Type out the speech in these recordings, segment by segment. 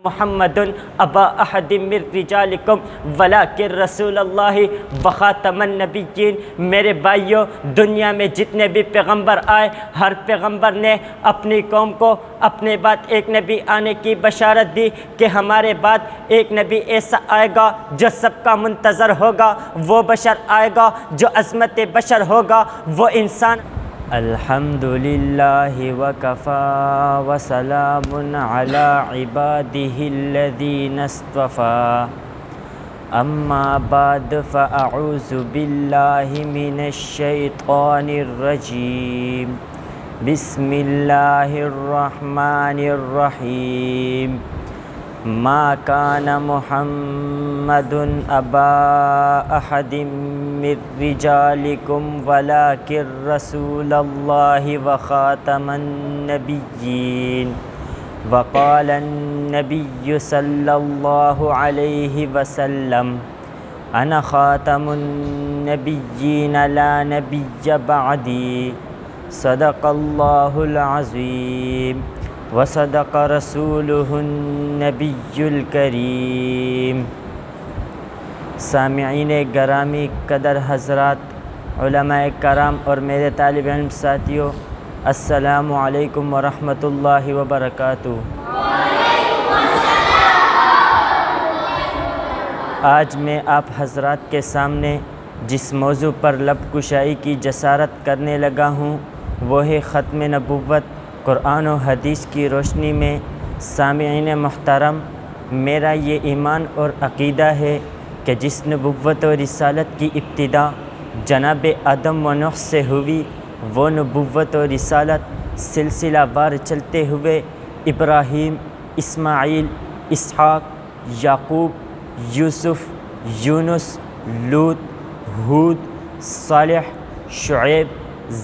محمد ابا احد من رجالکم ولکن رسول اللہ وخاتم النبیین۔ میرے بھائیوں، دنیا میں جتنے بھی پیغمبر آئے، ہر پیغمبر نے اپنی قوم کو اپنے بعد ایک نبی آنے کی بشارت دی کہ ہمارے بعد ایک نبی ایسا آئے گا جو سب کا منتظر ہوگا، وہ بشر آئے گا جو عظمت بشر ہوگا، وہ انسان۔ الحمدللہ وکفی وسلام علی عبادہ الذین اصطفی، اما بعد فاعوذ باللہ من الشیطان الرجیم، بسم اللہ الرحمن الرحیم۔ ما کان محمد ابا احد من رجالکم ولکن رسول اللہ وخاتم النبیین۔ وقال النبی صلی اللہ علیہ وسلم، انا خاتم النبیین لا نبی بعدی، صدق اللہ العظیم وصدق رسولہ النبی الکریم۔ سامعین گرامی قدر حضرات، علماء کرام اور میرے طالب علم ساتھیوں، السلام علیکم ورحمۃ اللہ وبرکاتہ۔ آج میں آپ حضرات کے سامنے جس موضوع پر لب کشائی کی جسارت کرنے لگا ہوں وہ ہے ختم نبوت قرآن و حدیث کی روشنی میں۔ سامعین محترم، میرا یہ ایمان اور عقیدہ ہے کہ جس نبوت و رسالت کی ابتدا جناب آدم و نوح سے ہوئی، وہ نبوت و رسالت سلسلہ وار چلتے ہوئے ابراہیم، اسماعیل، اسحاق، یعقوب، یوسف، یونس، لوط، ہود، صالح، شعیب،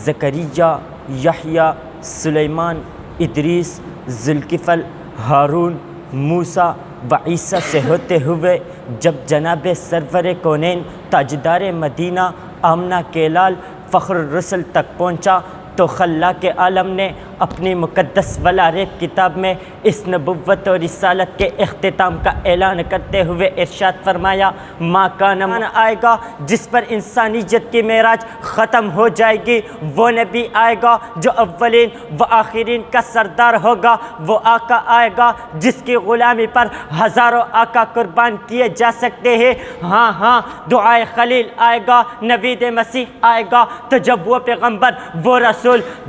زکریا، یحییٰ، سلیمان، ادریس، ذوالکفل، ہارون، موسیٰ و عیسیٰ سے ہوتے ہوئے جب جناب سرور کونین تاجدار مدینہ آمنہ کے لال فخر الرسل تک پہنچا تو خلاق عالم نے اپنی مقدس ولا ریب کتاب میں اس نبوت و رسالت کے اختتام کا اعلان کرتے ہوئے ارشاد فرمایا، ما کان آئے گا جس پر انسانیت کی معراج ختم ہو جائے گی، وہ نبی آئے گا جو اولین و آخرین کا سردار ہوگا، وہ آقا آئے گا جس کی غلامی پر ہزاروں آقا قربان کیے جا سکتے ہیں۔ ہاں دعائے خلیل آئے گا، نوید مسیح آئے گا، تو جب وہ پیغمبر، وہ رسول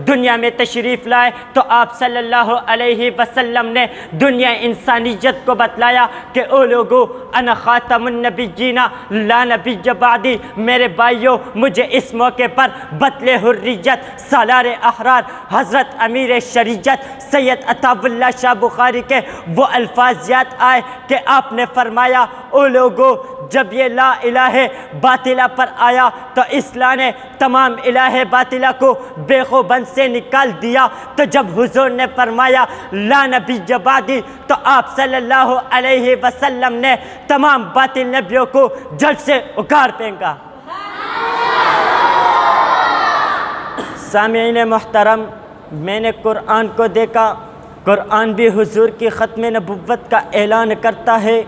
دنیا میں تشریف لائے تو آپ صلی اللہ علیہ وسلم نے دنیا انسانیت کو بتلایا کہ او لوگو، انا خاتم النبیین لا نبی بعدی۔ میرے بھائیوں، مجھے اس موقع پر بطل حریت، سالار احرار، حضرت امیر شریعت سید عطا اللہ شاہ بخاری کے وہ الفاظ یاد آئے کہ آپ نے فرمایا، او لوگو، جب یہ لا الہ باطلہ پر آیا تو اسلام نے تمام الہ باطلہ کو بے خوبند سے نکال دیا۔ تو جب حضور نے فرمایا لا نبی بعدی تو آپ صلی اللہ علیہ وسلم نے تمام باطل نبیوں کو جڑ سے اکھاڑ پھینکا۔ سامعین محترم، میں نے قرآن کو دیکھا، قرآن بھی حضور کی ختم نبوت کا اعلان کرتا ہے،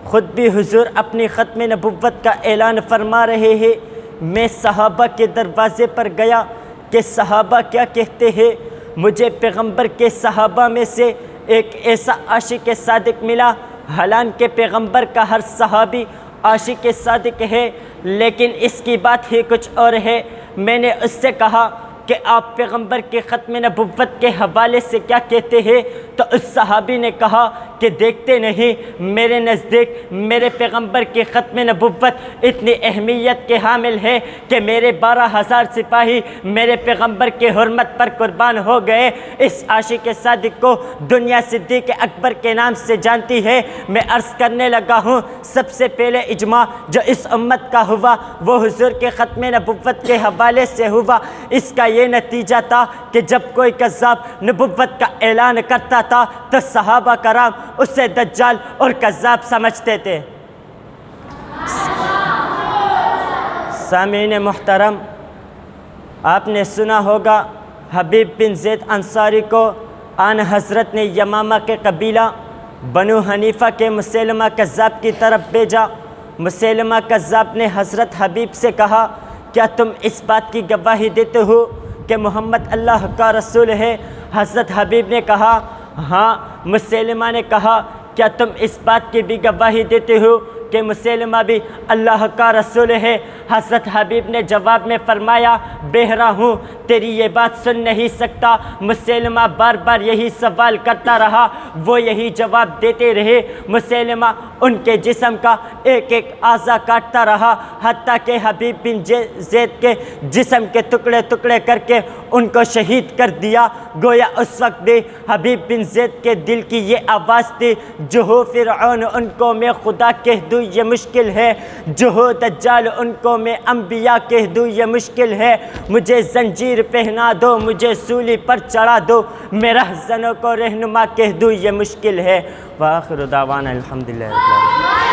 خود بھی حضور اپنی ختم نبوت کا اعلان فرما رہے ہیں۔ میں صحابہ کے دروازے پر گیا کہ صحابہ کیا کہتے ہیں۔ مجھے پیغمبر کے صحابہ میں سے ایک ایسا عاشق صادق ملا، حالانکہ پیغمبر کا ہر صحابی عاشق صادق ہے، لیکن اس کی بات ہی کچھ اور ہے۔ میں نے اس سے کہا کہ آپ پیغمبر کے ختم نبوت کے حوالے سے کیا کہتے ہیں؟ تو اس صحابی نے کہا کہ دیکھتے نہیں، میرے نزدیک میرے پیغمبر کی ختم نبوت اتنی اہمیت کے حامل ہے کہ میرے 12,000 سپاہی میرے پیغمبر کے حرمت پر قربان ہو گئے۔ اس عاشق صادق کو دنیا صدیق اکبر کے نام سے جانتی ہے۔ میں عرض کرنے لگا ہوں، سب سے پہلے اجماع جو اس امت کا ہوا وہ حضور کے ختم نبوت کے حوالے سے ہوا۔ اس کا یہ نتیجہ تھا کہ جب کوئی کذاب نبوت کا اعلان کرتا تھا تو صحابہ کرام اسے دجال اور کذاب سمجھتے تھے۔ سامعین محترم، آپ نے سنا ہوگا حبیب بن زید انصاری کو آن حضرت نے یمامہ کے قبیلہ بنو حنیفہ کے مسیلمہ کذاب کی طرف بھیجا۔ مسیلمہ کذاب نے حضرت حبیب سے کہا کیا تم اس بات کی گواہی دیتے ہو کہ محمد اللہ کا رسول ہے؟ حضرت حبیب نے کہا ہاں۔ مسیلمہ نے کہا کیا تم اس بات کی بھی گواہی دیتے ہو کہ مسیلمہ بھی اللہ کا رسول ہے؟ حضرت حبیب نے جواب میں فرمایا بہرا ہوں، تیری یہ بات سن نہیں سکتا۔ مسیلمہ بار بار یہی سوال کرتا رہا، وہ یہی جواب دیتے رہے۔ مسیلمہ ان کے جسم کا ایک ایک اعضا کاٹتا رہا، حتیٰ کہ حبیب بن زید کے جسم کے ٹکڑے ٹکڑے کر کے ان کو شہید کر دیا۔ گویا اس وقت بھی حبیب بن زید کے دل کی یہ آواز تھی جو ہو فرعون ان کو میں خدا کہہ دوں یہ مشکل ہے، جو ہو دجال ان کو میں انبیاء کہہ دوں یہ مشکل ہے۔ مجھے زنجیر پہنا دو، مجھے سولی پر چڑھا دو، میں رہزنوں کو رہنما کہہ دوں یہ مشکل ہے۔ وآخر دعوانا الحمدللہ رب العالمین۔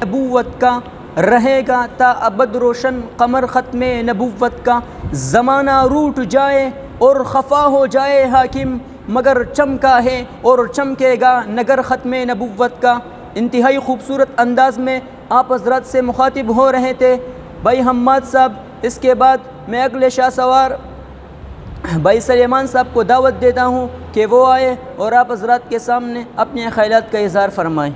نبوت کا رہے گا تا ابد روشن قمر ختم نبوت کا، زمانہ روٹ جائے اور خفا ہو جائے حاکم، مگر چمکا ہے اور چمکے گا نگر ختم نبوت کا۔ انتہائی خوبصورت انداز میں آپ حضرات سے مخاطب ہو رہے تھے بھائی حماد صاحب۔ اس کے بعد میں اگلے شاہ سوار بھائی سلیمان صاحب کو دعوت دیتا ہوں کہ وہ آئے اور آپ حضرات کے سامنے اپنے خیالات کا اظہار فرمائیں۔